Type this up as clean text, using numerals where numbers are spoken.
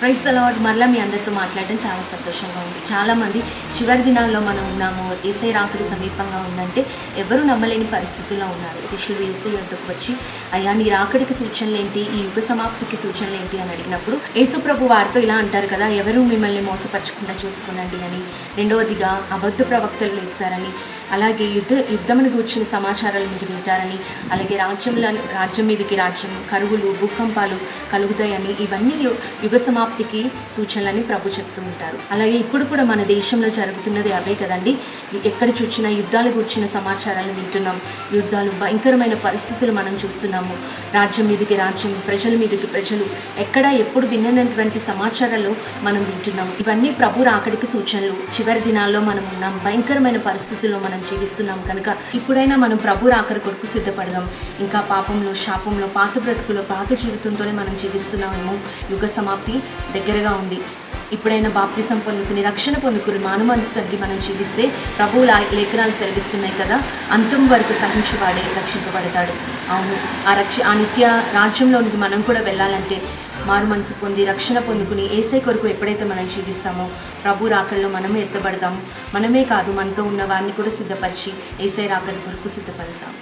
Praise the lord. మరలా మీ అందరితో మాట్లాడటం చాలా సంతోషంగా ఉంది. చాలామంది చివరి దినాల్లో మనం ఉన్నాము, యేసయ్య రాకడ సమీపంగా ఉందంటే ఎవరు నమ్మలేని పరిస్థితుల్లో ఉన్నారు. శిష్యులు యేసయ్య వద్దకు వచ్చి, అయ్యా నీ రాకడికి సూచనలు ఏంటి, ఈ యుగ సమాప్తికి సూచనలు ఏంటి అని అడిగినప్పుడు యేసు ప్రభు వారితో ఇలా అంటారు కదా, ఎవరు మిమ్మల్ని మోసపరచకుండా చూసుకోనండి అని. రెండవదిగా అబద్ధ ప్రవక్తలు ఇస్తారని, అలాగే యుద్ధమును గూర్చిన సమాచారాలు మీరు వింటారని, అలాగే రాజ్యం మీదకి రాజ్యం, కరువులు, భూకంపాలు కలుగుతాయని, ఇవన్నీ యుగ సమాప్తికి సూచనలని ప్రభు చెప్తూ ఉంటారు. అలాగే ఇప్పుడు కూడా మన దేశంలో జరుగుతున్నది అవే కదండి. ఎక్కడ చూసినా యుద్ధాలు గూర్చిన సమాచారాలను వింటున్నాం. యుద్ధాలు, భయంకరమైన పరిస్థితులు మనం చూస్తున్నాము. రాజ్యం మీదకి రాజ్యం, ప్రజల మీదకి ప్రజలు, ఎక్కడ ఎప్పుడు విన్నటువంటి సమాచారాలు మనం వింటున్నాం. ఇవన్నీ ప్రభు రాకడికి సూచనలు. చివరి దినాల్లో మనం ఉన్నాం, భయంకరమైన పరిస్థితుల్లో మనం జీవిస్తున్నాం కనుక ఇప్పుడైనా మనం ప్రభు రాకడి కొరకు సిద్ధపడదాం. ఇంకా పాపంలో, శాపంలో, పాత బ్రతుకులో, పాత జీవితంతోనే మనం జీవిస్తున్నామేమో. యుగ సమాప్తి దగ్గరగా ఉంది. ఇప్పుడైనా బాప్తిసం పొందుకుని, రక్షణ పొందుకుని, మానవ మనసు కలిగి మనం జీవిస్తే ప్రభువు లేఖనాలు సెలవిస్తున్నాయి కదా, అంతం వరకు సహించువాడే రక్షింపబడతాడు. అవును, ఆ నిత్య రాజ్యంలోనికి మనం కూడా వెళ్ళాలంటే మారు మనసు పొంది, రక్షణ పొందుకుని, యేసయ్య కొరకు ఎప్పుడైతే మనం జీవిస్తామో ప్రభు రాకడలో మనమే ఎత్తబడతాము. మనమే కాదు, మనతో ఉన్న వారిని కూడా సిద్ధపరిచి యేసయ్య రాకడ కొరకు సిద్ధపడతాం.